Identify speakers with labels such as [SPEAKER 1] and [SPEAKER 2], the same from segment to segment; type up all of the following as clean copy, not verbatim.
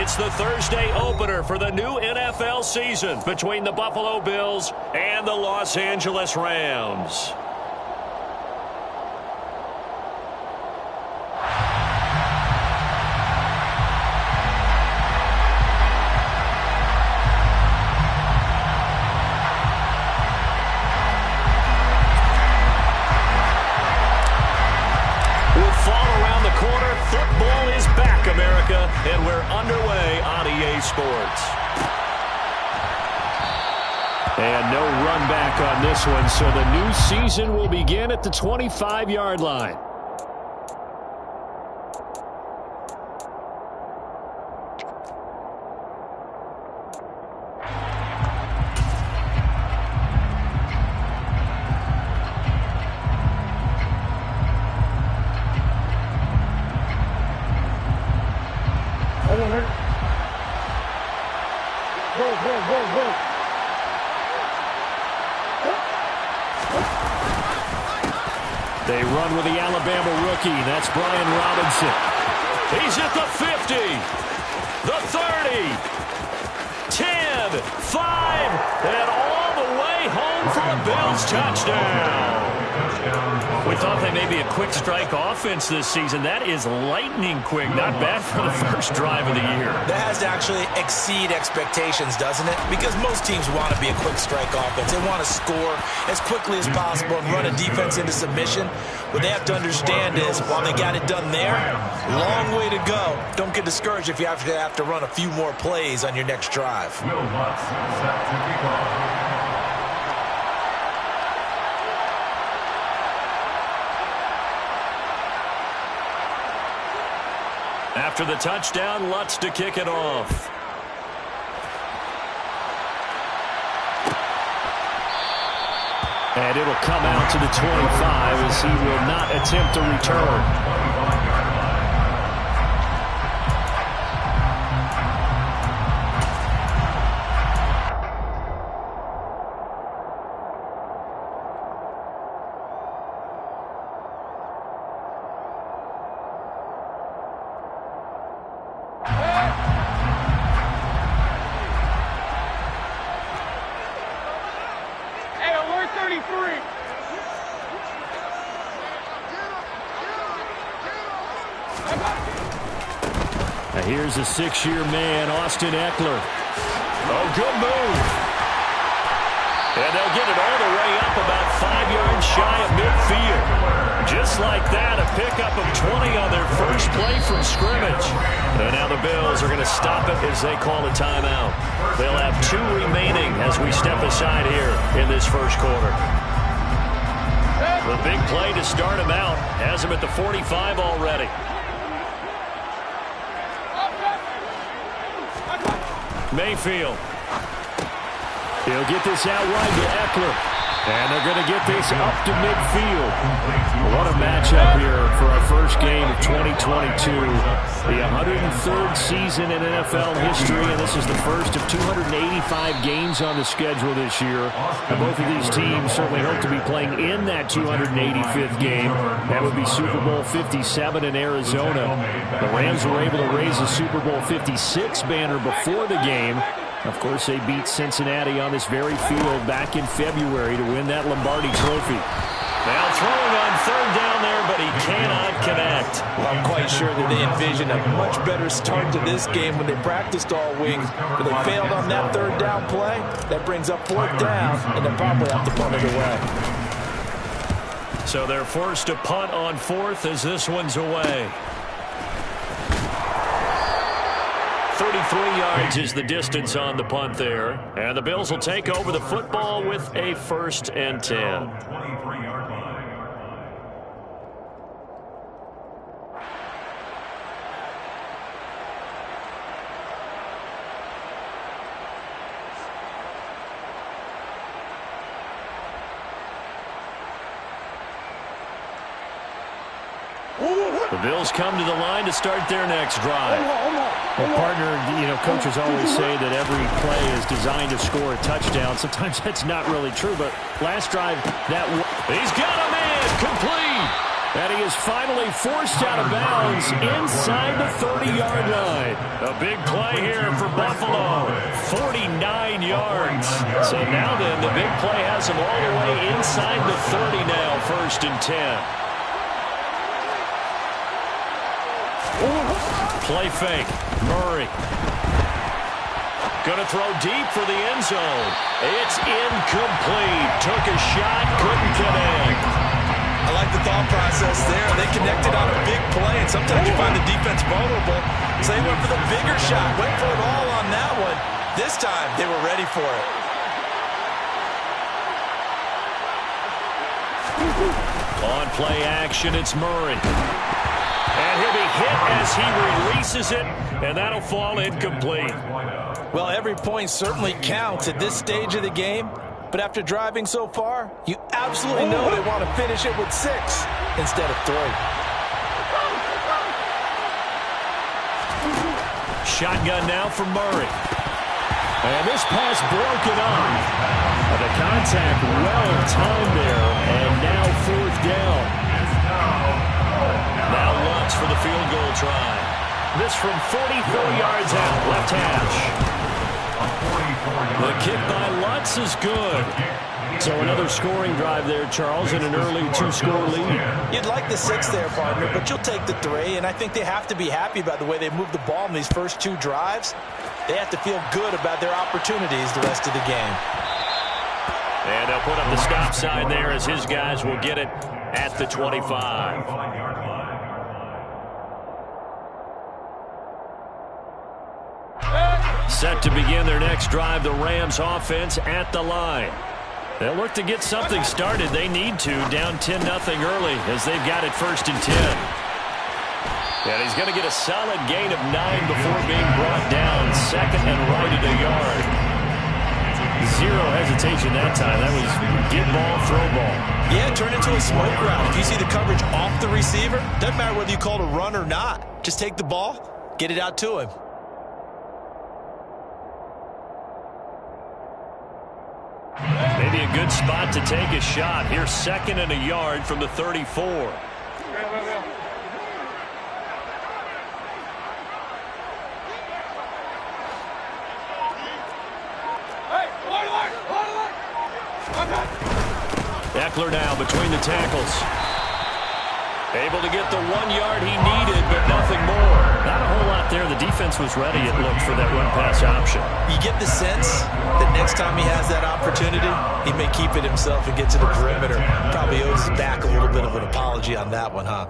[SPEAKER 1] It's the Thursday opener for the new NFL season between the Buffalo Bills and the Los Angeles Rams. Football is back, America, and we're underway on EA Sports. And no run back on this one, so the new season will begin at the 25-yard line. They run with the Alabama rookie. That's Brian Robinson. He's at the 50, the 30, 10, 5, and all the way home for a Bills touchdown. We thought they may be a quick strike offense this season. That is lightning quick. Not bad for the first drive of the year.
[SPEAKER 2] That has to actually exceed expectations, doesn't it? Because most teams want to be a quick strike offense. They want to score as quickly as possible and run a defense into submission. What they have to understand is, while they got it done there, long way to go. Don't get discouraged if you have to run a few more plays on your next drive.
[SPEAKER 1] After the touchdown, Lutz to kick it off. And it'll come out to the 25 as he will not attempt a return. Now here's a 6-year man, Austin Eckler. Oh, good move. And they'll get it all the way up about 5 yards shy of midfield. Just like that, a pickup of 20 on their first play from scrimmage. And now the Bills are going to stop it as they call a timeout. They'll have 2 remaining as we step aside here in this first quarter. The big play to start him out has him at the 45 already. Mayfield. He'll get this out wide to Eckler. And they're going to get this up to midfield. What a matchup here for our first game of 2022. The 103rd season in NFL history, and this is the first of 285 games on the schedule this year. And both of these teams certainly hope to be playing in that 285th game. That would be Super Bowl 57 in Arizona. The Rams were able to raise the Super Bowl 56 banner before the game. Of course, they beat Cincinnati on this very field back in February to win that Lombardi Trophy. Now throwing on third down there, but he cannot connect.
[SPEAKER 2] Well, I'm quite sure that they envisioned a much better start to this game when they practiced all week. But they failed on that third down play. That brings up 4th down, and they'll probably have to punt it away.
[SPEAKER 1] So they're forced to punt on 4th as this one's away. 33 yards is the distance on the punt there. And the Bills will take over the football with a 1st and 10. The Bills come to the line to start their next drive.
[SPEAKER 3] Well, partner, coaches always say that every play is designed to score a touchdown. Sometimes that's not really true, but last drive, that...
[SPEAKER 1] He's got a man complete. And he is finally forced out of bounds inside the 30-yard line. A big play here for Buffalo. 49 yards. So now then, the big play has him all the way inside the 30 now, 1st and 10. Play fake. Murray. Going to throw deep for the end zone. It's incomplete. Took a shot, couldn't connect.
[SPEAKER 2] I like the thought process there. They connected on a big play, and sometimes you find the defense vulnerable. So they went for the bigger shot, went for it all on that one. This time, they were ready for it.
[SPEAKER 1] On play action, it's Murray. And he'll be hit as he releases it, and that'll fall incomplete.
[SPEAKER 2] Well, every point certainly counts at this stage of the game. But after driving so far, you absolutely know they want to finish it with 6 instead of 3.
[SPEAKER 1] Shotgun now for Murray. And this pass broken up. The contact well timed there, and now 4th down. Now Lutz for the field goal try. This from 44 yards out, left hash. The kick by Lutz is good. So another scoring drive there, Charles, and an early 2-score lead.
[SPEAKER 2] You'd like the 6 there, partner, but you'll take the 3, and I think they have to be happy about the way they moved the ball in these first 2 drives. They have to feel good about their opportunities the rest of the game.
[SPEAKER 1] And they'll put up the stop sign there as his guys will get it at the 25. Set to begin their next drive, the Rams offense at the line. They'll look to get something started. They need to, down 10-0 early as they've got it 1st and 10. And he's going to get a solid gain of 9 before being brought down. 2nd and right at a yard. 0 hesitation that time. That was get ball, throw ball.
[SPEAKER 2] Yeah, turn into a smoke route. If you see the coverage off the receiver, doesn't matter whether you call it a run or not. Just take the ball, get it out to him.
[SPEAKER 1] Maybe a good spot to take a shot. Here's 2nd and a yard from the 34. Eckler now between the tackles. Able to get the 1 yard he needed, but nothing more. Not a whole lot there. The defense was ready, it looked, for that run-pass option.
[SPEAKER 2] You get the sense that next time he has that opportunity, he may keep it himself and get to the perimeter. Probably owes his back a little bit of an apology on that one, huh?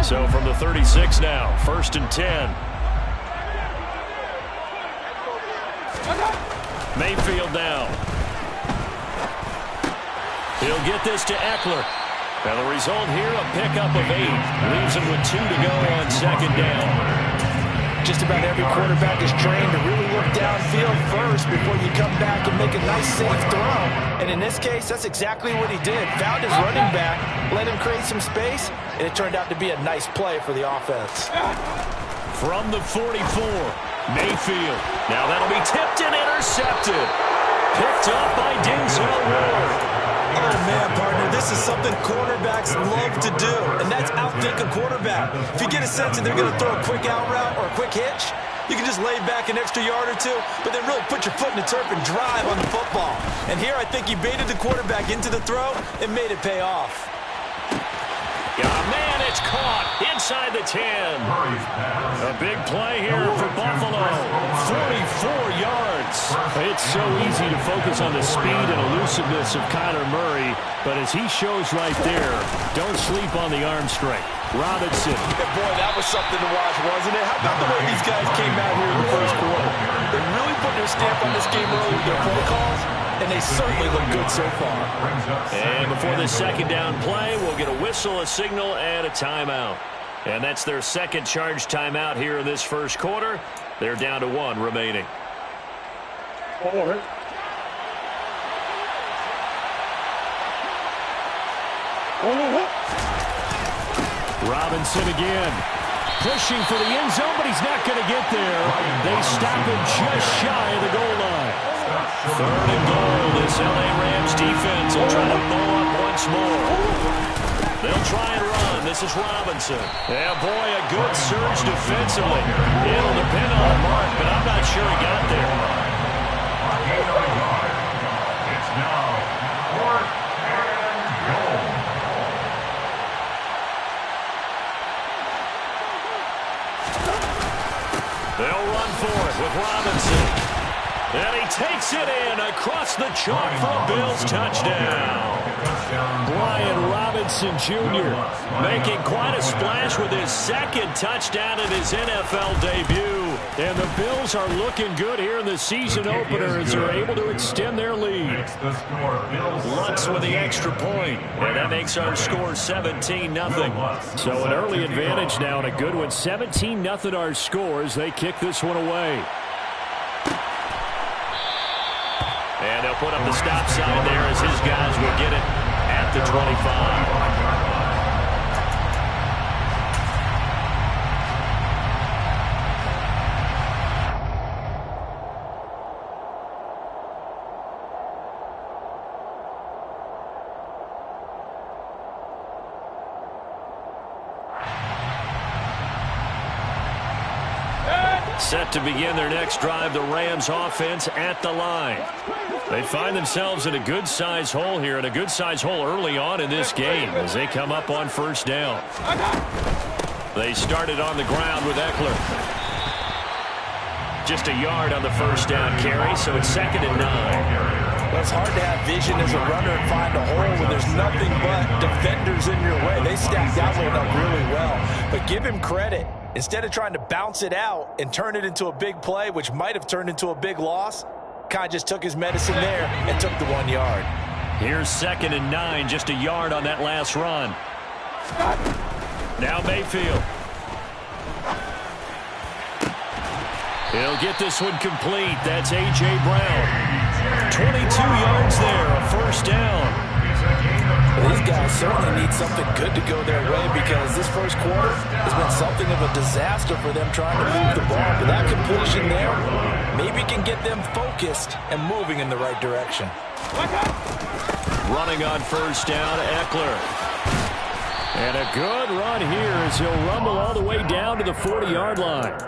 [SPEAKER 1] So from the 36 now, 1st and 10. Mayfield now. He'll get this to Eckler. And the result here, a pickup of 8. Leaves him with 2 to go on 2nd down.
[SPEAKER 2] Just about every quarterback is trained to really look downfield first before you come back and make a nice, safe throw. And in this case, that's exactly what he did. Found his running back, let him create some space, and it turned out to be a nice play for the offense.
[SPEAKER 1] From the 44, Mayfield. Now that'll be tipped and intercepted. Picked up by Denzel Ward.
[SPEAKER 2] Oh, man, partner, this is something cornerbacks love to do, and that's outthink a quarterback. If you get a sense that they're going to throw a quick out route or a quick hitch, you can just lay back an extra yard or 2, but then really put your foot in the turf and drive on the football. And here I think he baited the quarterback into the throw and made it pay off.
[SPEAKER 1] Man, it's caught inside the 10. A big play here for Buffalo. 44 yards. It's so easy to focus on the speed and elusiveness of Kyler Murray, but as he shows right there, don't sleep on the arm strength. Robinson.
[SPEAKER 2] Yeah, boy, that was something to watch, wasn't it? How about the way these guys came out here in the first quarter? They really put their stamp on this game early with their play calls, and they certainly look good so far.
[SPEAKER 1] And before this 2nd down play, we'll get a whistle, a signal, and a timeout. And that's their 2nd charge timeout here in this first quarter. They're down to 1 remaining. Robinson again. pushing for the end zone, but he's not going to get there. They stop him just shy of the goal line. 3rd and goal. This LA Rams defense will try to bow up once more. They'll try and run. This is Robinson. Yeah, boy, a good surge defensively. It'll depend on the mark, but I'm not sure he got there.
[SPEAKER 4] It's now 4th and goal.
[SPEAKER 1] They'll run for it with Robinson. And he takes it in across the chalk for a Bills touchdown. Brian Robinson Jr. making quite a splash with his 2nd touchdown in his NFL debut. And the Bills are looking good here in the season opener as they're able to extend their lead. Lutz with the extra point. And that makes our score 17-0. So an early advantage now and a good one. 17-0 our score as they kick this one away. And they'll put up the stop sign there as his guys will get it at the 25. Set to begin their next drive, the Rams offense at the line. They find themselves in a good-sized hole here, and a good-sized hole early on in this game as they come up on 1st down. They started on the ground with Eckler. Just a yard on the 1st down carry, so it's 2nd and 9.
[SPEAKER 2] Well, it's hard to have vision as a runner and find a hole when there's nothing but defenders in your way. They stacked that one up really well. But give him credit. Instead of trying to bounce it out and turn it into a big play, which might have turned into a big loss, kind of just took his medicine there and took the 1 yard.
[SPEAKER 1] Here's 2nd and 9, just a yard on that last run. Now Mayfield. He'll get this one complete. That's A.J. Brown. 22 yards there, a 1st down.
[SPEAKER 2] These guys certainly need something good to go their way because this 1st quarter has been something of a disaster for them trying to move the ball. But that completion there maybe can get them focused and moving in the right direction.
[SPEAKER 1] Running on 1st down, Eckler. And a good run here as he'll rumble all the way down to the 40-yard line.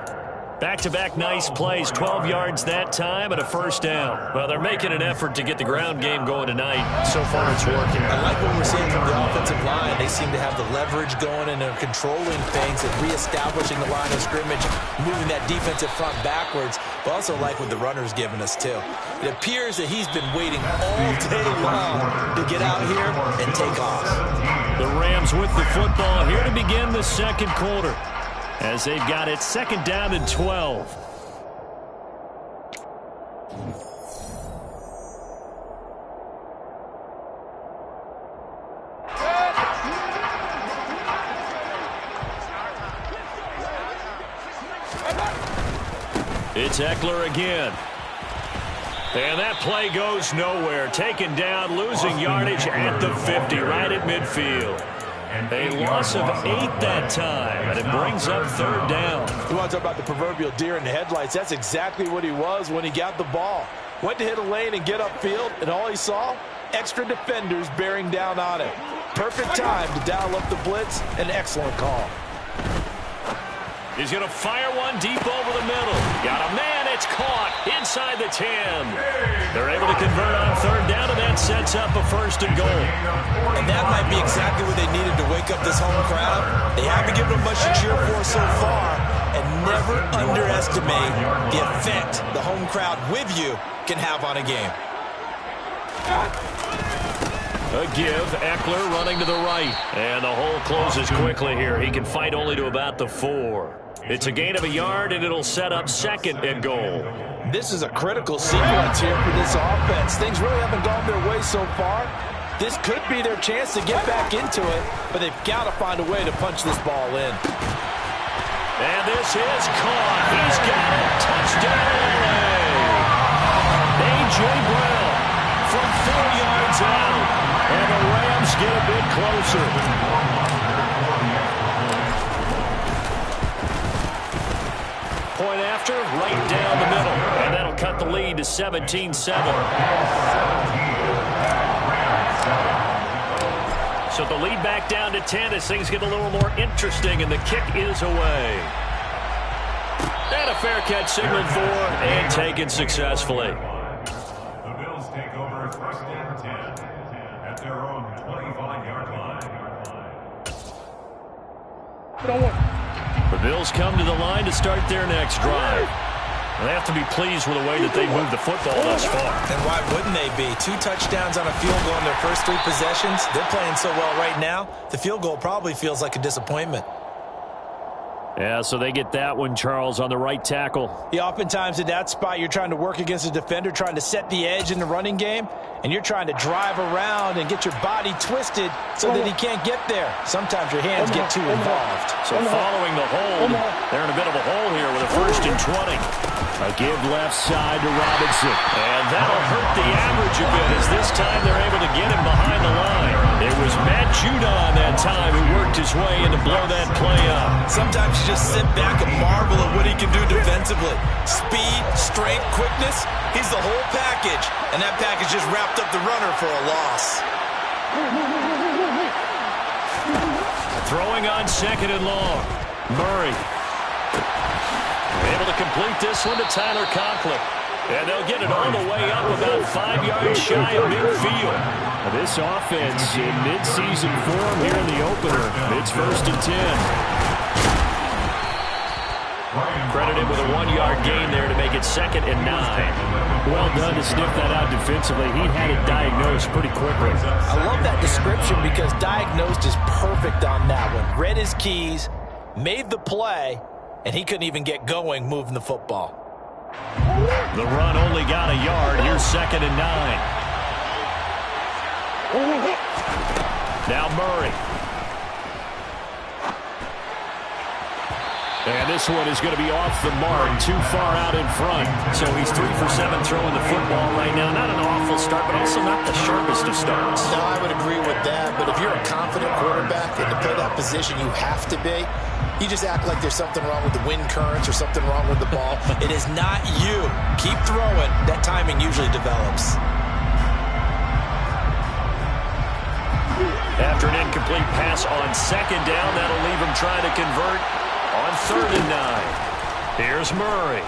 [SPEAKER 1] Back-to-back nice plays, 12 yards that time and a 1st down. Well, they're making an effort to get the ground game going tonight. So far, it's working.
[SPEAKER 2] I like what we're seeing from the offensive line. They seem to have the leverage going and they're controlling things and reestablishing the line of scrimmage, moving that defensive front backwards. But also like what the runner's giving us, too. It appears that he's been waiting all day long to get out here and take off.
[SPEAKER 1] The Rams with the football here to begin the 2nd quarter, as they've got it 2nd down and 12. It's Eckler again. And that play goes nowhere. Taken down, losing yardage at the 50, right at midfield. A loss of 8 that time, and it brings up 3rd down.
[SPEAKER 2] You want to talk about the proverbial deer in the headlights? That's exactly what he was when he got the ball. Went to hit a lane and get upfield, and all he saw, extra defenders bearing down on him. Perfect time to dial up the blitz. An excellent call.
[SPEAKER 1] He's going to fire one deep over the middle. Got a man, it's caught inside the 10. They're able to convert on 3rd down, and that sets up a 1st and goal.
[SPEAKER 2] And that might be exactly what they needed to wake up this home crowd. They haven't given them much to cheer for so far, and never underestimate the effect the home crowd with you can have on a game.
[SPEAKER 1] A give, Eckler running to the right. And the hole closes quickly here. He can fight only to about the 4. It's a gain of a yard, and it'll set up 2nd and goal.
[SPEAKER 2] This is a critical sequence here for this offense. Things really haven't gone their way so far. This could be their chance to get back into it, but they've got to find a way to punch this ball in.
[SPEAKER 1] And this is caught. He's got it. Touchdown, LA. A.J. Brown from 4 yards out. And the Rams get a bit closer. after, right down the middle. And that'll cut the lead to 17-7. So the lead back down to 10 as things get a little more interesting, and the kick is away. And a fair catch signaled for and taken successfully.
[SPEAKER 4] The Bills take over first and 10 at their own 25-yard line.
[SPEAKER 1] The Bills come to the line to start their next drive. They have to be pleased with the way that they moved the football thus far.
[SPEAKER 2] And why wouldn't they be? 2 touchdowns on a field goal in their first 3 possessions. They're playing so well right now, the field goal probably feels like a disappointment.
[SPEAKER 1] Yeah, so they get that one, Charles, on the right tackle.
[SPEAKER 2] Yeah, oftentimes in that spot, you're trying to work against a defender, trying to set the edge in the running game, and you're trying to drive around and get your body twisted so that he can't get there. Sometimes your hands get too involved.
[SPEAKER 1] So following the hold, they're in a bit of a hole here with a 1st and 20. A give left side to Robinson. And that'll hurt the average a bit as this time they're able to get him behind the line. It was Matt Judon that time who worked his way in to blow that play up.
[SPEAKER 2] Sometimes you just sit back and marvel at what he can do defensively. Speed, strength, quickness, he's the whole package. And that package just wrapped up the runner for a loss.
[SPEAKER 1] Throwing on 2nd and long. Murray. Able to complete this one to Tyler Conklin. And they'll get it all the way up about 5 yards shy of midfield. This offense in midseason form here in the opener. It's 1st and 10. Credited with a 1-yard gain there to make it 2nd and 9. Well done to sniff that out defensively. He had it diagnosed pretty quickly.
[SPEAKER 2] I love that description because diagnosed is perfect on that one. Read his keys, made the play, and he couldn't even get going moving the football.
[SPEAKER 1] The run only got a yard. Here's 2nd and 9. Now Murray. And this one is going to be off the mark, too far out in front. So he's 3 for 7 throwing the football right now. Not an awful start, but also not the sharpest of starts.
[SPEAKER 5] No, I would agree with that. But if you're a confident quarterback and to play that position, you have to be. You just act like there's something wrong with the wind currents or something wrong with the ball.
[SPEAKER 2] It is not you. Keep throwing. That timing usually develops.
[SPEAKER 1] After an incomplete pass on 2nd down, that'll leave him trying to convert on 3rd and 9. Here's Murray.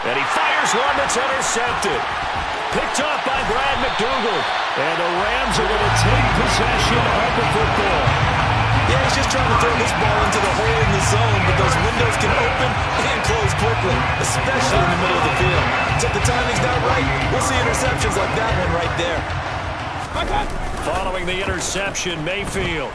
[SPEAKER 1] And he fires one that's intercepted. Picked off by Brad McDougal. And the Rams are going to take possession of the football.
[SPEAKER 2] Yeah, he's just trying to throw this ball into the hole in the zone, but those windows can open and close quickly, especially in the middle of the field. So if the timing's not right, we'll see interceptions like that one right there.
[SPEAKER 1] Following the interception, Mayfield.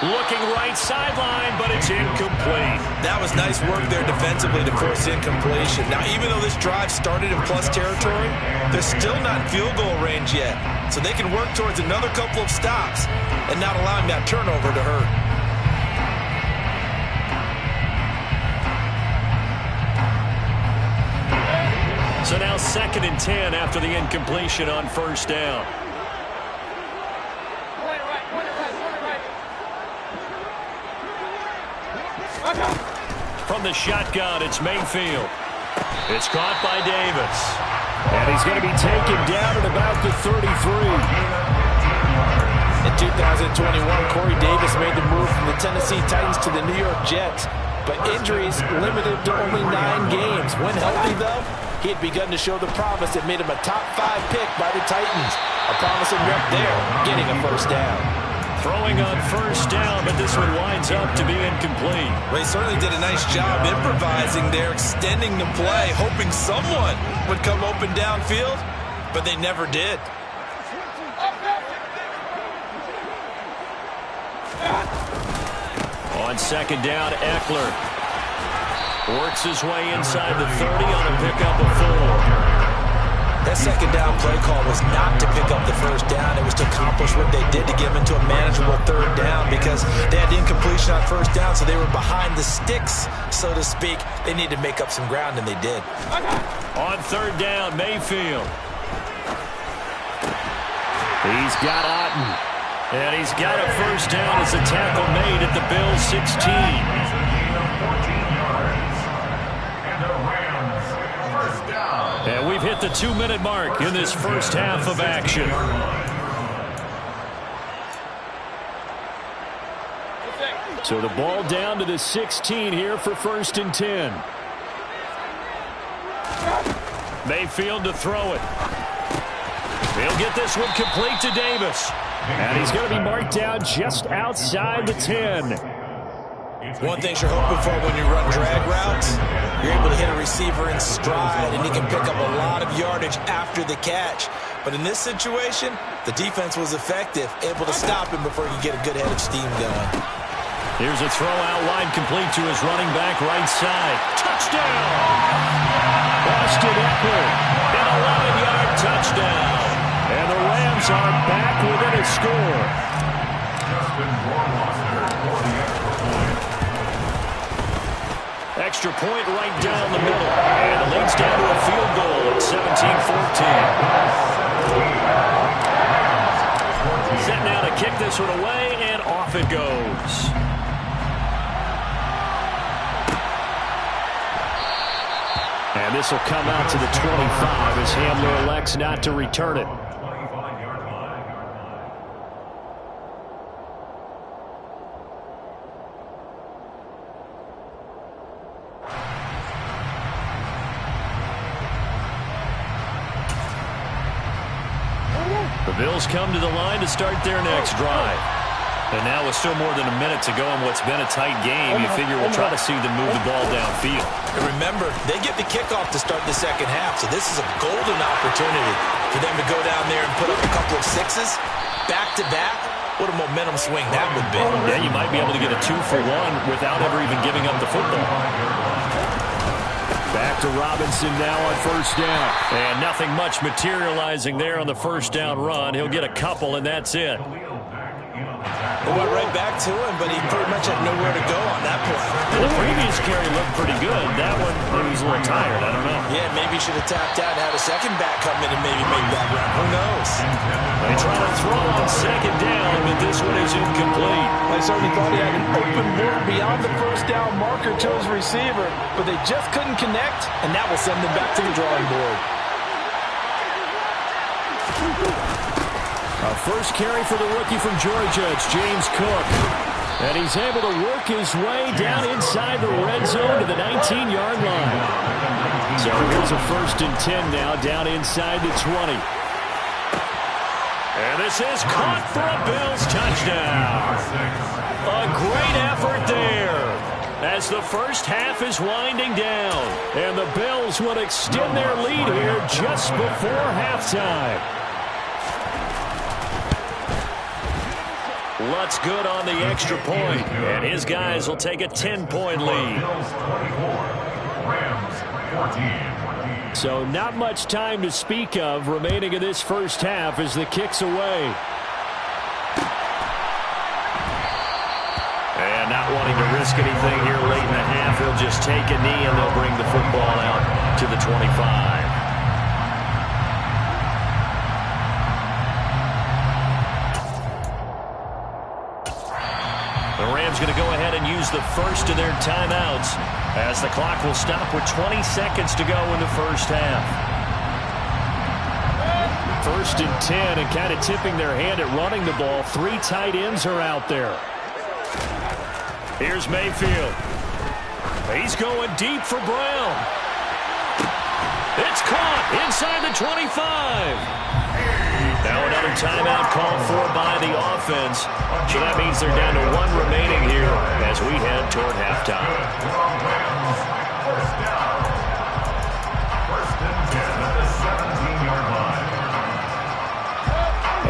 [SPEAKER 1] Looking right sideline, but it's incomplete.
[SPEAKER 2] That was nice work there defensively to force incompletion. Now, even though this drive started in plus territory, they're still not in field goal range yet. So they can work towards another couple of stops and not allowing that turnover to hurt.
[SPEAKER 1] So now 2nd and 10 after the incompletion on 1st down. From the shotgun, it's Mayfield. It's caught by Davis. And he's going to be taken down at about the 33.
[SPEAKER 2] In 2021, Corey Davis made the move from the Tennessee Titans to the New York Jets. But injuries limited to only 9 games. When healthy, though, he had begun to show the promise that made him a top 5 pick by the Titans. A promising rep there, getting a 1st down.
[SPEAKER 1] Throwing on 1st down, but this one winds up to be incomplete.
[SPEAKER 2] Well, he certainly did a nice job improvising there, extending the play, hoping someone would come open downfield, but they never did.
[SPEAKER 1] On 2nd down, Eckler works his way inside the 30 on a pickup of 4.
[SPEAKER 2] That 2nd down play call was not to pick up the 1st down. It was to accomplish what they did to get them into a manageable 3rd down because they had incompletion on 1st down, so they were behind the sticks, so to speak. They needed to make up some ground, and they did.
[SPEAKER 1] On 3rd down, Mayfield. He's got Otten. And he's got a 1st down as a tackle made at the Bills' 16.
[SPEAKER 4] 14 yards. And the Rams, first down.
[SPEAKER 1] And we've hit the 2-minute mark in this first half of action. So the ball down to the 16 here for 1st and 10. Mayfield to throw it. He'll get this one complete to Davis. And he's going to be marked down just outside the 10.
[SPEAKER 2] One thing you're hoping for when you run drag routes, you're able to hit a receiver in stride, and he can pick up a lot of yardage after the catch. But in this situation, the defense was effective, able to stop him before he could get a good head of steam going.
[SPEAKER 1] Here's a throw out wide complete to his running back right side. Touchdown! Austin Eckler, an 11-yard touchdown. And the Rams are back within a score. Extra point right down the middle. And it leads down to a field goal at 17-14. Set now to kick this one away, and off it goes. And this will come out to the 25 as Hamler elects not to return it. The Bills come to the line to start their next drive. And now with still more than a minute to go in what's been a tight game, you figure we'll try to see them move the ball downfield.
[SPEAKER 2] And remember, they get the kickoff to start the second half, so this is a golden opportunity for them to go down there and put up a couple of sixes back-to-back. What a momentum swing that would be.
[SPEAKER 1] Yeah, you might be able to get a 2-for-1 without ever even giving up the football. Back to Robinson now on 1st down. And nothing much materializing there on the 1st down run. He'll get a couple, and that's it.
[SPEAKER 2] He went right back to him, but he pretty much had nowhere to go on that play.
[SPEAKER 1] The previous carry looked pretty good. That one, he was a little tired. I don't know.
[SPEAKER 2] Yeah, maybe he should have tapped out and had a second back come in and maybe make that run. Who knows?
[SPEAKER 1] They try to throw on 2nd down, but this one is incomplete.
[SPEAKER 6] I certainly thought he had an open look beyond the 1st down marker to his receiver, but they just couldn't connect, and that will send them back to the drawing board.
[SPEAKER 1] A first carry for the rookie from Georgia. It's James Cook. And he's able to work his way down inside the red zone to the 19-yard line. So here's a 1st and 10 now down inside the 20. And this is caught for a Bills touchdown. A great effort there as the first half is winding down. And the Bills will extend their lead here just before halftime. Lutz good on the extra point, and his guys will take a 10-point lead. So not much time to speak of remaining in this first half as the kick's away. And not wanting to risk anything here late in the half, he'll just take a knee and they'll bring the football out to the 25. The Rams going to go ahead and use the first of their timeouts as the clock will stop with 20 seconds to go in the first half. 1st and 10 and kind of tipping their hand at running the ball. 3 tight ends are out there. Here's Mayfield. He's going deep for Brown. It's caught inside the 25. Now another timeout called for by the offense. So that means they're down to 1 remaining here as we head toward halftime.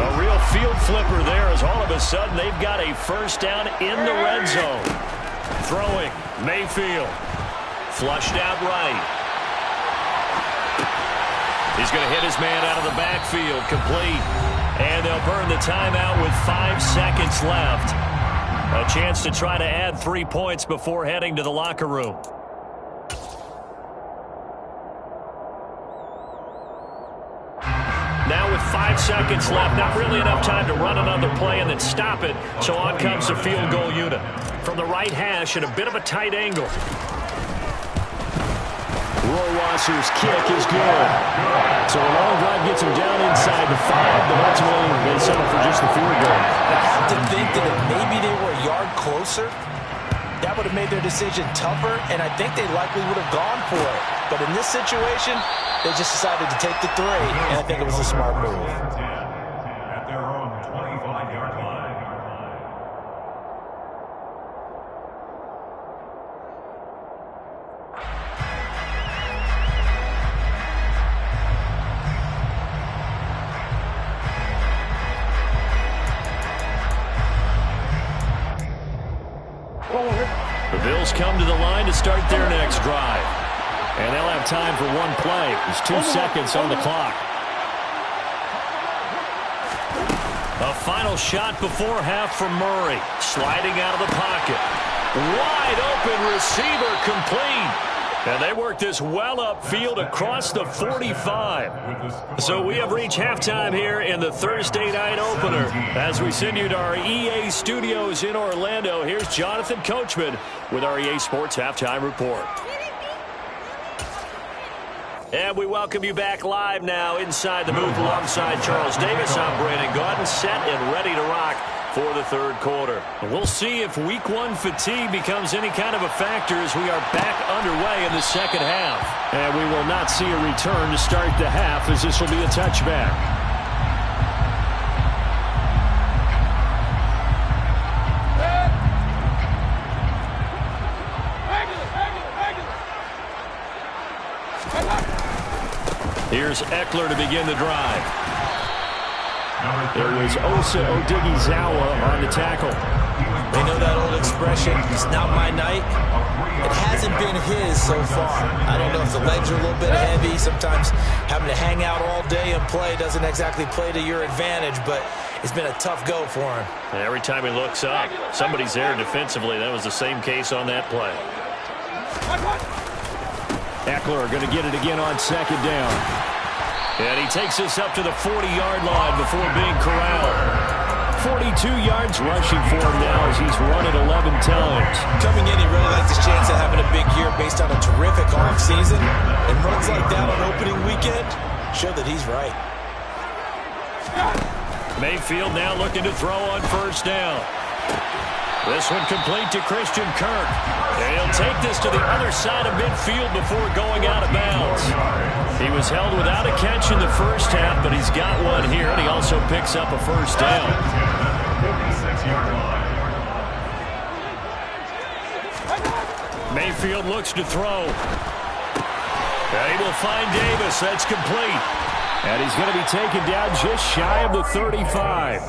[SPEAKER 1] A real field flipper there as all of a sudden they've got a 1st down in the red zone. Throwing, Mayfield. Flushed out right. He's going to hit his man out of the backfield, complete. And they'll burn the timeout with 5 seconds left. A chance to try to add 3 points before heading to the locker room. Now with 5 seconds left, not really enough time to run another play and then stop it. So on comes the field goal unit. from the right hash at a bit of a tight angle. Rohrwasser's kick is good. So a long drive gets him down inside the 5, but ultimately they settle for just the field goal.
[SPEAKER 2] I have to think that if maybe they were a yard closer, that would have made their decision tougher, and I think they likely would have gone for it. But in this situation, they just decided to take the 3, and I think it was a smart move.
[SPEAKER 4] At their own 25-yard line.
[SPEAKER 1] The Bills come to the line to start their next drive. And they'll have time for one play. There's 2 seconds on the clock. A final shot before half from Murray. Sliding out of the pocket. Wide open receiver complete. And they work this well upfield across the 45. So we have reached halftime here in the Thursday night opener. As we send you to our EA studios in Orlando, here's Jonathan Coachman with our EA Sports Halftime Report. And we welcome you back live now inside the booth alongside Charles Davis. I'm Brandon Gaudin, set and ready to rock for the third quarter. We'll see if week 1 fatigue becomes any kind of a factor as we are back underway in the second half. And we will not see a return to start the half, as this will be a touchback. Here's Eckler to begin the drive. There was Osa Odighizuwa on the tackle.
[SPEAKER 2] They know that old expression, it's not my night. It hasn't been his so far. I don't know if the legs are a little bit heavy. Sometimes having to hang out all day and play doesn't exactly play to your advantage, but it's been a tough go for him.
[SPEAKER 1] And every time he looks up, somebody's there defensively. That was the same case on that play. Eckler going to get it again on second down. And he takes us up to the 40-yard line before being corralled. 42 yards rushing for him now as he's run it 11 times.
[SPEAKER 2] Coming in, he really likes his chance of having a big year based on a terrific offseason. And runs like that on opening weekend show that he's right.
[SPEAKER 1] Mayfield now looking to throw on first down. This one complete to Christian Kirk. And he'll take this to the other side of midfield before going out of bounds. He was held without a catch in the first half, but he's got one here, and he also picks up a first down. Mayfield looks to throw. And he will find Davis. That's complete. And he's going to be taken down just shy of the 35.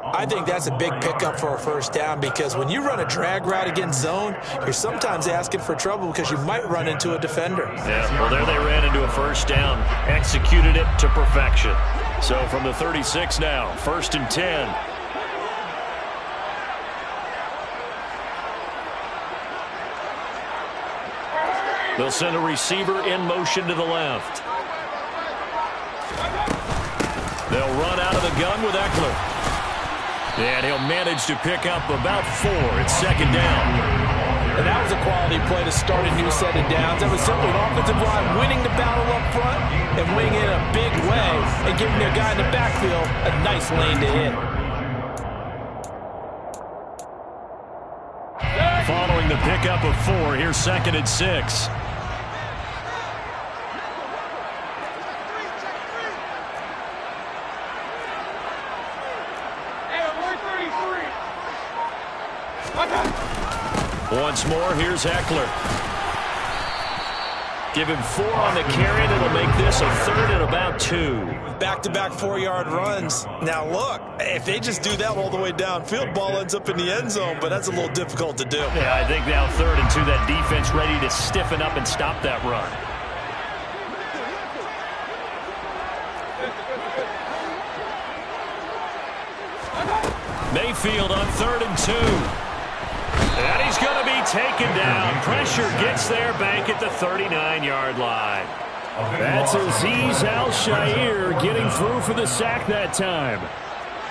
[SPEAKER 2] I think that's a big pickup for a first down because when you run a drag route against zone, you're sometimes asking for trouble because you might run into a defender.
[SPEAKER 1] Yeah, well, there they ran into a first down, executed it to perfection. So from the 36 now, 1st and 10. They'll send a receiver in motion to the left. They'll run out of the gun with Eckler. And he'll manage to pick up about 4. It's second down.
[SPEAKER 2] And that was a quality play to start a new set of downs. That was simply an offensive line winning the battle up front and winning it in a big way and giving their guy in the backfield a nice lane to hit.
[SPEAKER 1] Following the pickup of 4, here's 2nd and 6. Once more, here's Eckler. Give him 4 on the carry, and it'll make this a 3rd and about 2.
[SPEAKER 2] Back-to-back 4-yard runs. Now, look, if they just do that all the way downfield, ball ends up in the end zone, but that's a little difficult to do.
[SPEAKER 1] Yeah, I think now 3rd and 2, that defense ready to stiffen up and stop that run. Mayfield on 3rd and 2. And he's going to be taken down. Pressure gets there back at the 39-yard line. That's Azeez Al-Shaair getting through for the sack that time.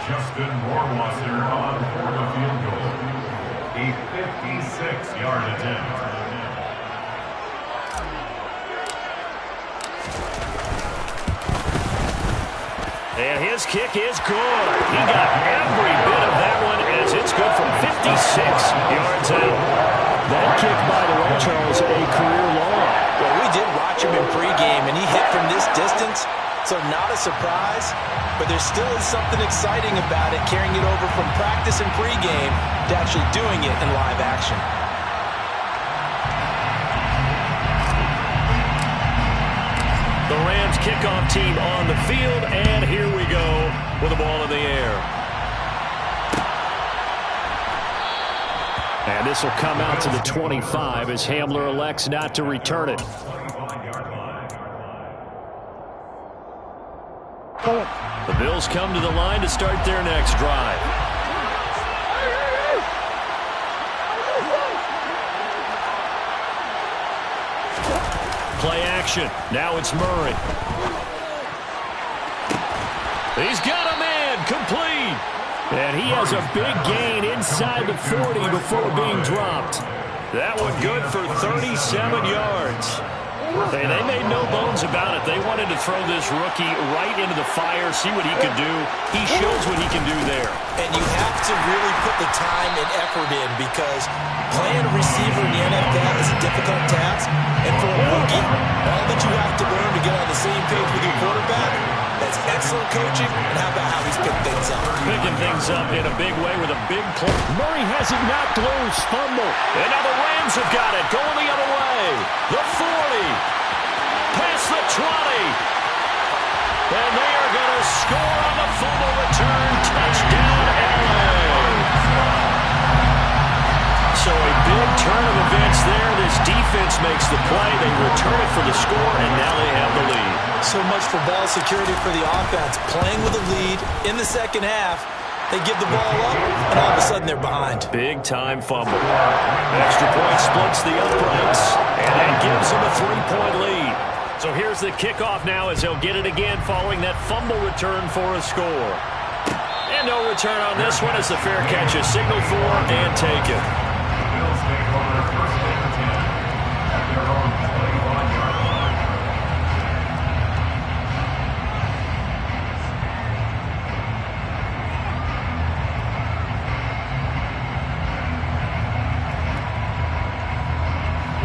[SPEAKER 4] Justin Rohrwasser on for the field goal. a 56-yard attempt.
[SPEAKER 1] And his kick is good. He got every bit of that one as it's good from 56 yards out. That kick, by the way, Charles, a career long.
[SPEAKER 2] Well, we did watch him in pregame, and he hit from this distance, so not a surprise. But there still is something exciting about it, carrying it over from practice and pregame to actually doing it in live action.
[SPEAKER 1] The Rams kickoff team on the field, and here we go with the ball in the air. And this will come out to the 25 as Hamler elects not to return it. The Bills come to the line to start their next drive. Play action. Now it's Murray. He's got a man. Complete. And he has a big gain inside the 40 before being dropped. That one good for 37 yards. Hey, they made no bones about it. They wanted to throw this rookie right into the fire, see what he could do. He shows what he can do there.
[SPEAKER 2] And you have to really put the time and effort in because playing a receiver in the NFL is a difficult task. And for a rookie, all that you have to learn to get on the same page with your quarterback, that's excellent coaching. And how about how he's picked things up?
[SPEAKER 1] Picking things up in a big way with a big play. Murray has it knocked loose. Fumble. And now the Rams have got it. Going the other way. The 40. Past the 20. And they are going to score on the fumble return. Touchdown, LA. So a big turn of events there. This defense makes the play. They return it for the score, and now they have the lead.
[SPEAKER 2] So much for ball security for the offense. Playing with a lead in the second half. They give the ball up, and all of a sudden they're behind.
[SPEAKER 1] Big-time fumble. Extra point splits the uprights, and that gives them a 3-point lead. So here's the kickoff now as they'll get it again following that fumble return for a score. And no return on this one as the fair catch is signaled for and taken.
[SPEAKER 4] The Bills take over first and 10 at their own 21-yard line.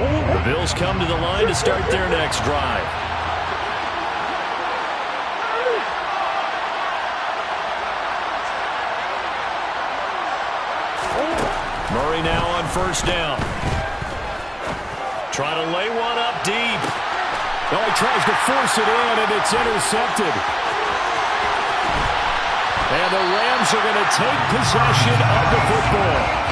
[SPEAKER 1] The Bills come to the line to start their next drive. Murray now on first down. Trying to lay one up deep.
[SPEAKER 3] Oh, he tries to force it in, and it's intercepted. And the Rams are going to take possession of the football.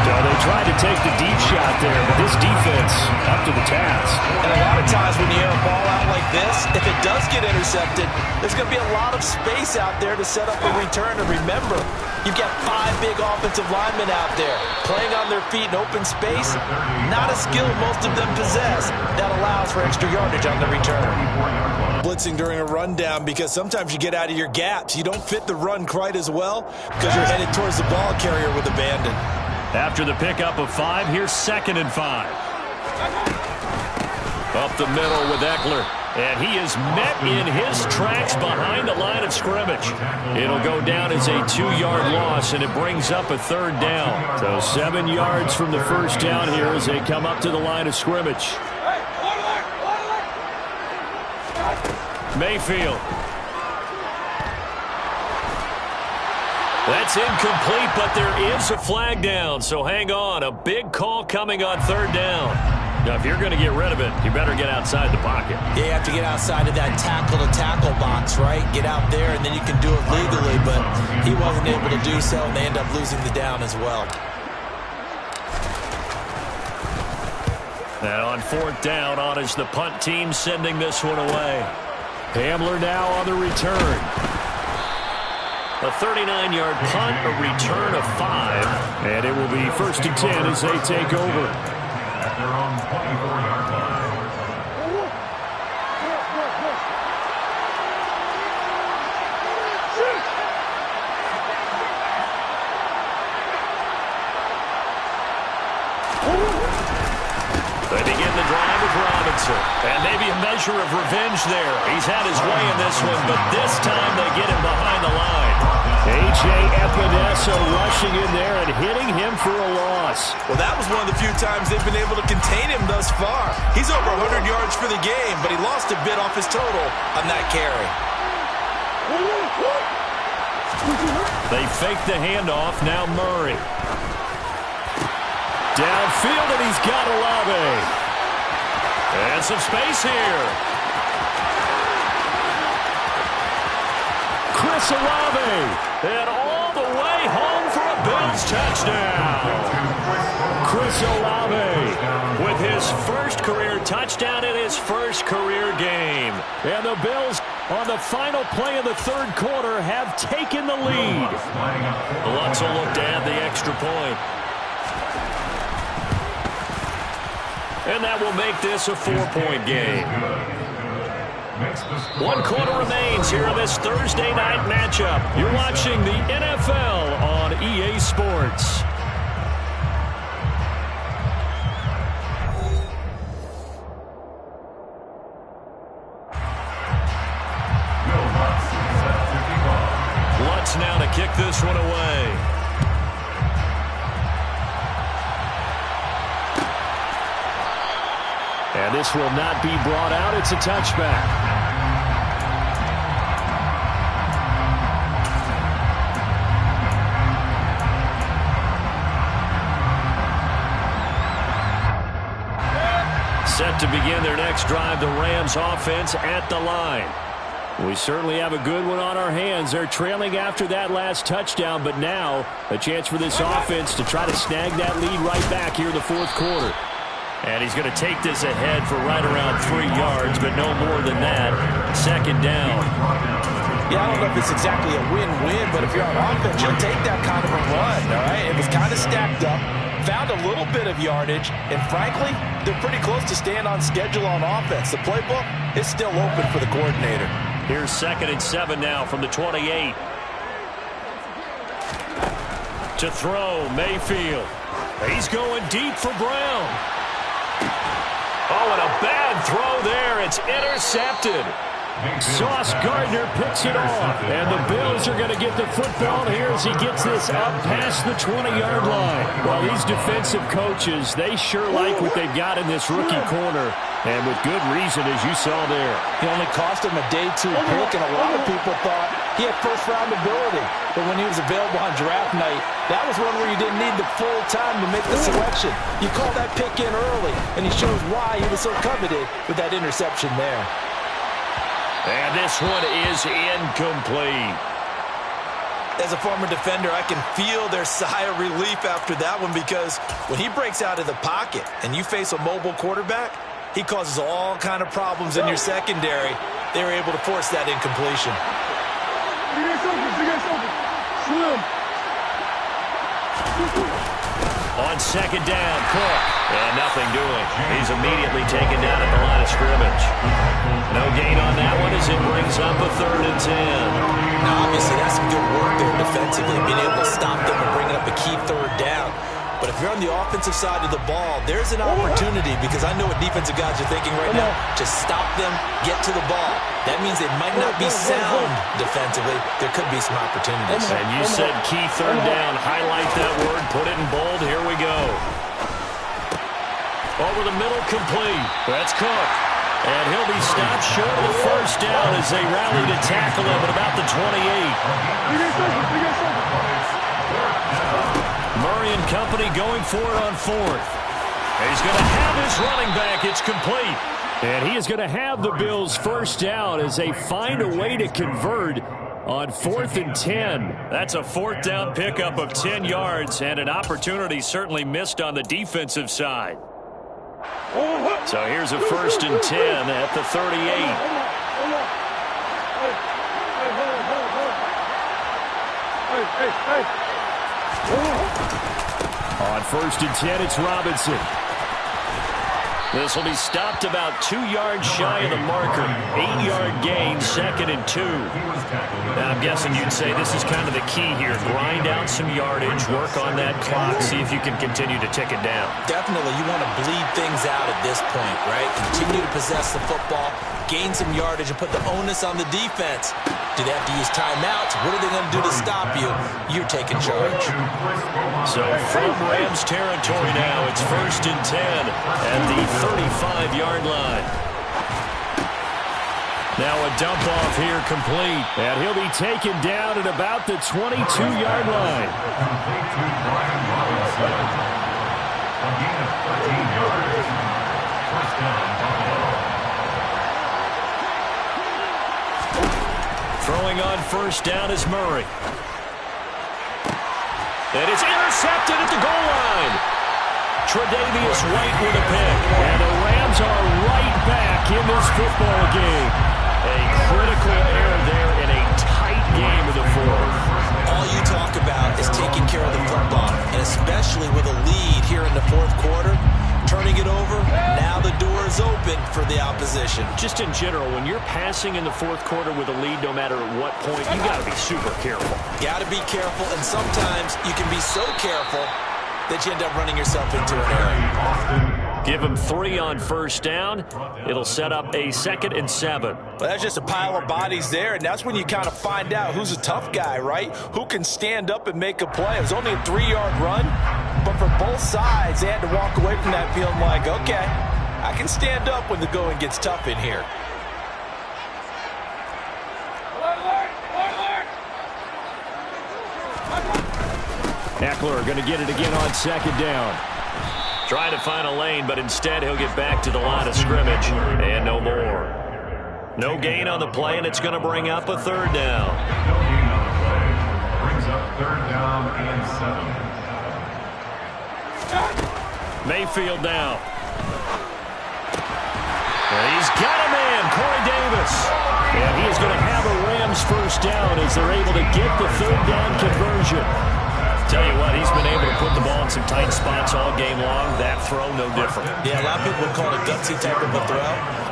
[SPEAKER 1] So they tried to take the deep shot there, but this defense up to the task.
[SPEAKER 2] And a lot of times when you air a ball out like this, if it does get intercepted, there's going to be a lot of space out there to set up a return. And remember, you've got 5 big offensive linemen out there playing on their feet in open space. Not a skill most of them possess. That allows for extra yardage on the return. Blitzing during a rundown because sometimes you get out of your gaps. You don't fit the run quite as well because you're headed towards the ball carrier with abandon.
[SPEAKER 1] After the pickup of 5, here's 2nd and 5. Up the middle with Eckler. And he is met in his tracks behind the line of scrimmage. It'll go down as a 2-yard loss, and it brings up a 3rd down. So 7 yards from the first down here as they come up to the line of scrimmage. Mayfield. That's incomplete, but there is a flag down, so hang on. A big call coming on 3rd down. Now, if you're going to get rid of it, you better get outside the pocket.
[SPEAKER 2] Yeah, you have to get outside of that tackle-to-tackle box, right? Get out there, and then you can do it legally, but he wasn't able to do so, and they end up losing the down as well.
[SPEAKER 1] And on 4th down, on is the punt team sending this one away. Hamler now on the return. A 39-yard punt, a return of 5. And it will be 1st and 10 as they take over.
[SPEAKER 4] At their own 24-yard line.
[SPEAKER 1] Robinson. And maybe a measure of revenge there. He's had his way in this one, but this time they get him behind the line. A.J. Epinesa rushing in there and hitting him for a loss.
[SPEAKER 2] Well, that was one of the few times they've been able to contain him thus far. He's over 100 yards for the game, but he lost a bit off his total on that carry.
[SPEAKER 1] They fake the handoff. Now Murray. Downfield, and he's got Olave. And some space here. Chris Olave. And all the way home for a Bills touchdown. Chris Olave with his first career touchdown in his first career game. And the Bills, on the final play of the third quarter, have taken the lead. Lutz will look to add the extra point. And that will make this a 4-point game. 1 quarter remains here in this Thursday night matchup. You're watching the NFL on EA Sports. Lutz now to kick this one away. And this will not be brought out. It's a touchback. Set to begin their next drive, the Rams offense at the line. We certainly have a good one on our hands. They're trailing after that last touchdown, but now a chance for this offense to try to snag that lead right back here in the fourth quarter. And he's going to take this ahead for right around 3 yards, but no more than that. Second down.
[SPEAKER 6] Yeah, I don't know if it's exactly a win-win, but if you're on offense, you'll take that kind of a run, all right? It was kind of stacked up, found a little bit of yardage, and frankly, they're pretty close to staying on schedule on offense. The playbook is still open for the coordinator.
[SPEAKER 1] Here's 2nd and 7 now from the 28. To throw, Mayfield. He's going deep for Brown. Oh, and a bad throw there. It's intercepted. Sauce Gardner picks it off. And the Bills are going to get the football here as he gets this up past the 20-yard line. Well, these defensive coaches, they sure like what they've got in this rookie corner. And with good reason, as you saw there.
[SPEAKER 6] He only cost him a day 2 pick, and a lot of people thought he had first-round ability. But when he was available on draft night, that was one where you didn't need the full time to make the selection. You call that pick in early, and he shows why he was so coveted with that interception there.
[SPEAKER 1] And this one is incomplete.
[SPEAKER 2] As a former defender, I can feel their sigh of relief after that one, because when he breaks out of the pocket and you face a mobile quarterback, he causes all kind of problems in your secondary. They were able to force that incompletion.
[SPEAKER 1] On second down, Cook. And nothing doing. He's immediately taken down at the line of scrimmage. No gain on that one as it brings up a 3rd and 10.
[SPEAKER 2] Now, obviously, that's some good work there defensively, being able to stop them and bringing up a key 3rd down. But if you're on the offensive side of the ball, there's an opportunity, because I know what defensive guys are thinking right now, to stop them, get to the ball. That means they might not be sound defensively. There could be some opportunities.
[SPEAKER 1] And you said key 3rd down. Highlight that word. Put it in bold. Here we go. Over the middle, complete. That's Cook. And he'll be stopped short of the first down as they rally to tackle him at about the 28. Murray and company going for it on 4th. He's going to have his running back. It's complete. And he is going to have the Bills first down as they find a way to convert on 4th and 10. That's a 4th down pickup of 10 yards and an opportunity certainly missed on the defensive side. So here's a 1st and 10 at the 38. On 1st and 10, it's Robinson. This will be stopped about 2 yards shy of the marker. 8-yard gain, 2nd and 2.
[SPEAKER 3] Now, I'm guessing you'd say this is kind of the key here. Grind out some yardage, work on that clock, see if you can continue to tick it down.
[SPEAKER 2] Definitely, you want to bleed things out at this point, right? Continue to possess the football, gain some yardage, and put the onus on the defense. Do they have to use timeouts? What are they going to do to stop you? You're taking charge.
[SPEAKER 1] So from Rams territory now, it's 1st and 10 at the 35-yard line. Now a dump off here complete. And he'll be taken down at about the 22-yard line. Throwing on 1st down is Murray. And it's intercepted at the goal line. Tre'Davious White with a pick. And the Rams are right back in this football game. A critical error there in a tight game of the 4th.
[SPEAKER 2] All you talk about is taking care of the football, and especially with a lead here in the 4th quarter, turning it over, now the door is open for the opposition.
[SPEAKER 1] Just in general, when you're passing in the 4th quarter with a lead, no matter at what point, you got to be super careful.
[SPEAKER 2] Got to be careful, and sometimes you can be so careful that you end up running yourself into an error.
[SPEAKER 1] Give him 3 on 1st down. It'll set up a 2nd and 7.
[SPEAKER 2] Well, that's just a pile of bodies there, and that's when you kind of find out who's a tough guy, right? Who can stand up and make a play. It was only a 3-yard run, but for both sides, they had to walk away from that feeling like, okay, I can stand up when the going gets tough in here.
[SPEAKER 1] Eckler going to get it again on 2nd down. Trying to find a lane, but instead he'll get back to the line of scrimmage. And no more. No gain on the play, and it's going to bring up a 3rd down.
[SPEAKER 4] No gain on the play. Brings up 3rd down and 7.
[SPEAKER 1] Mayfield now. And he's got a man, Corey Davis. And he is going to have a Rams 1st down as they're able to get the 3rd down conversion. Tell you what, he's been able to put the ball in some tight spots all game long. That throw, no different.
[SPEAKER 2] Yeah, a lot of people would call it a gutsy type of a throw.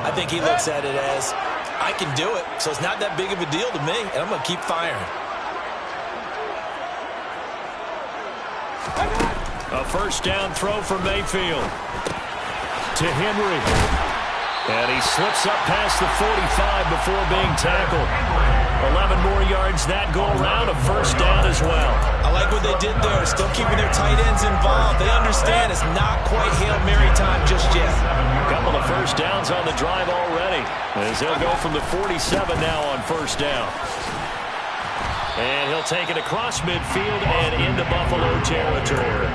[SPEAKER 2] I think he looks at it as, I can do it, so it's not that big of a deal to me, and I'm going to keep firing.
[SPEAKER 1] A 1st down throw from Mayfield to Henry. And he slips up past the 45 before being tackled. 11 more yards that go around, a 1st down as well.
[SPEAKER 2] I like what they did there, still keeping their tight ends involved. They understand it's not quite Hail Mary time just yet.
[SPEAKER 1] A couple of 1st downs on the drive already, as they'll go from the 47 now on 1st down. And he'll take it across midfield and into Buffalo territory.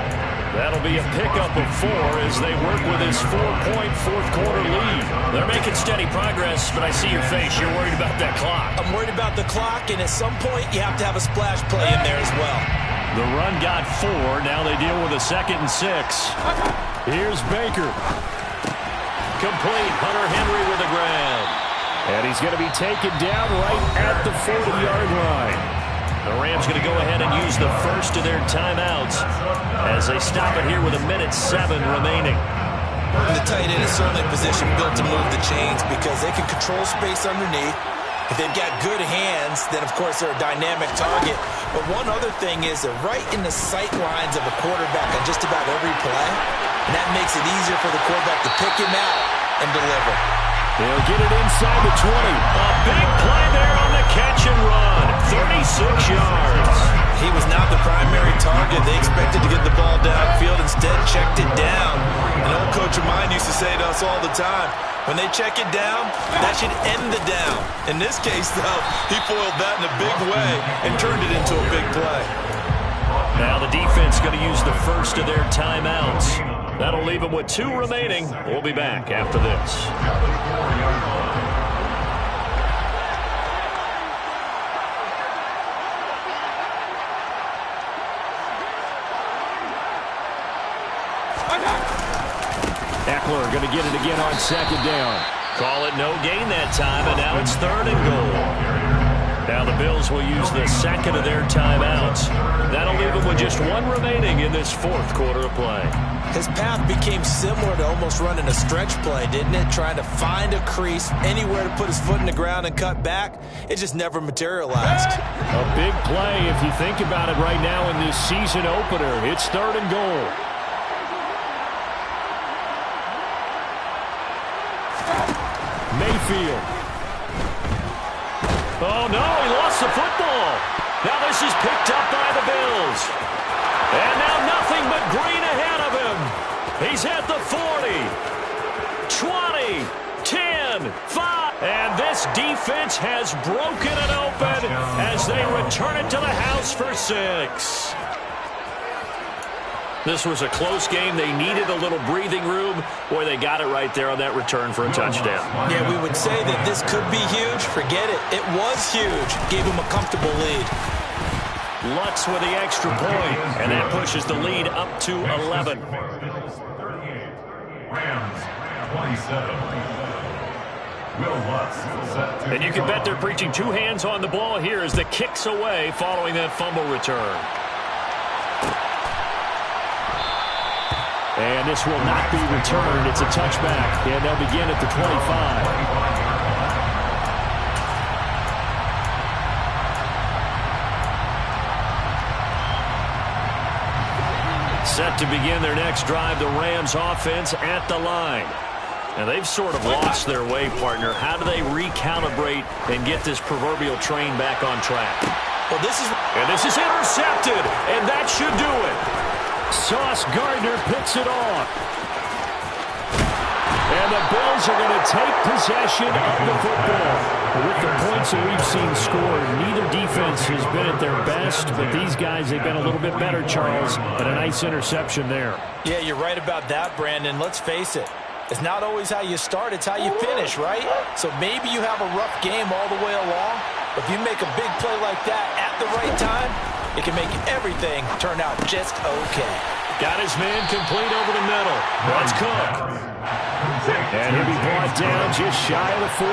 [SPEAKER 1] That'll be a pickup of 4 as they work with his 4-point 4th quarter lead. They're making steady progress, but I see your face. You're worried about that clock.
[SPEAKER 2] I'm worried about the clock, and at some point you have to have a splash play in there as well.
[SPEAKER 1] The run got 4. Now they deal with a 2nd and 6. Here's Baker. Complete. Hunter Henry with the grab. And he's going to be taken down right at the 40-yard line. The Rams going to go ahead and use the 1st of their timeouts as they stop it here with 1:07 remaining.
[SPEAKER 2] The tight end is certainly a position built to move the chains because they can control space underneath. If they've got good hands, then of course they're a dynamic target. But one other thing is they're right in the sight lines of a quarterback on just about every play. And that makes it easier for the quarterback to pick him out and deliver.
[SPEAKER 1] They'll get it inside the 20. A big play there on the catch and run. 36 yards.
[SPEAKER 2] He was not the primary target. They expected to get the ball downfield. Instead, checked it down. An old coach of mine used to say to us all the time, when they check it down, that should end the down. In this case, though, he foiled that in a big way and turned it into a big play.
[SPEAKER 1] Now the defense going to use the 1st of their timeouts. That'll leave them with 2 remaining. We'll be back after this. Eckler going to get it again on 2nd down. Call it no gain that time, and now it's 3rd and goal. Now the Bills will use the 2nd of their timeouts. That'll leave them with just
[SPEAKER 3] just one remaining in this fourth quarter of play.
[SPEAKER 2] His path became similar to almost running a stretch play, didn't it? Trying to find a crease, anywhere to put his foot in the ground and cut back. It just never materialized.
[SPEAKER 1] A big play if you think about it right now in this season opener. It's 3rd and goal. Mayfield.
[SPEAKER 3] Oh, no, he lost the football. Now this is picked up by the Bills. And now nothing but green ahead of him. He's at the 40, 20, 10, 5. And this defense has broken it open as they return it to the house for 6. This was a close game. They needed a little breathing room. Boy, they got it right there on that return for a touchdown.
[SPEAKER 2] Yeah, we would say that this could be huge. Forget it. It was huge. Gave him a comfortable lead.
[SPEAKER 3] Lutz with the extra point, and that pushes the lead up to 11.
[SPEAKER 4] Rams 27. Will Lutz set to
[SPEAKER 3] And you can bet they're preaching 2 hands on the ball here as the kick's away following that fumble return.
[SPEAKER 1] And this will not be returned. It's a touchback, and they'll begin at the 25.
[SPEAKER 3] Set to begin their next drive, the Rams offense at the line. And they've sort of lost their way, partner. How do they recalibrate and get this proverbial train back on track?
[SPEAKER 2] Well, this is
[SPEAKER 3] intercepted, and that should do it.
[SPEAKER 1] Sauce Gardner picks it off. And the Bills are going to take possession of the football. With the points that we've seen scored, neither defense has been at their best, but these guys have been a little bit better, Charles, and a nice interception there.
[SPEAKER 2] Yeah, you're right about that, Brandon. Let's face it. It's not always how you start, it's how you finish, right? So maybe you have a rough game all the way along, but if you make a big play like that at the right time, it can make everything turn out just okay.
[SPEAKER 3] Got his man complete over the middle. Let's cook.
[SPEAKER 1] And he'll be brought down just shy of the 40.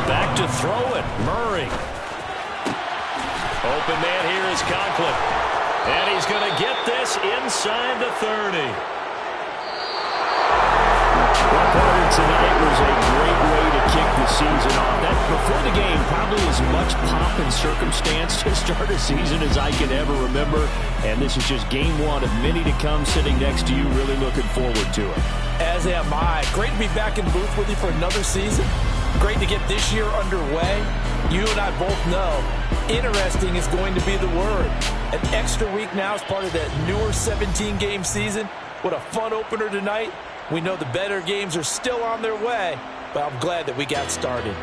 [SPEAKER 3] Back to throw it. Murray. Open man here is Conklin. And he's going to get this inside the 30.
[SPEAKER 1] Well, partner, tonight was a great way to kick the season off. That, before the game, probably as much pomp and circumstance to start a season as I can ever remember. And this is just game 1 of many to come. Sitting next to you, really looking forward to it.
[SPEAKER 2] As am I. Great to be back in the booth with you for another season. Great to get this year underway. You and I both know interesting is going to be the word. An extra week now as part of that newer 17-game season. What a fun opener tonight. We know the better games are still on their way, but I'm glad that we got started.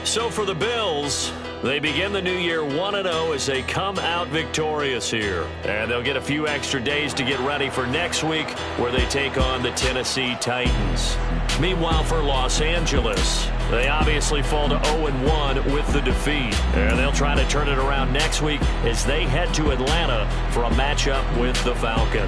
[SPEAKER 3] So for the Bills, they begin the new year 1-0 as they come out victorious here. And they'll get a few extra days to get ready for next week where they take on the Tennessee Titans. Meanwhile, for Los Angeles, they obviously fall to 0-1 with the defeat. And they'll try to turn it around next week as they head to Atlanta for a matchup with the Falcons.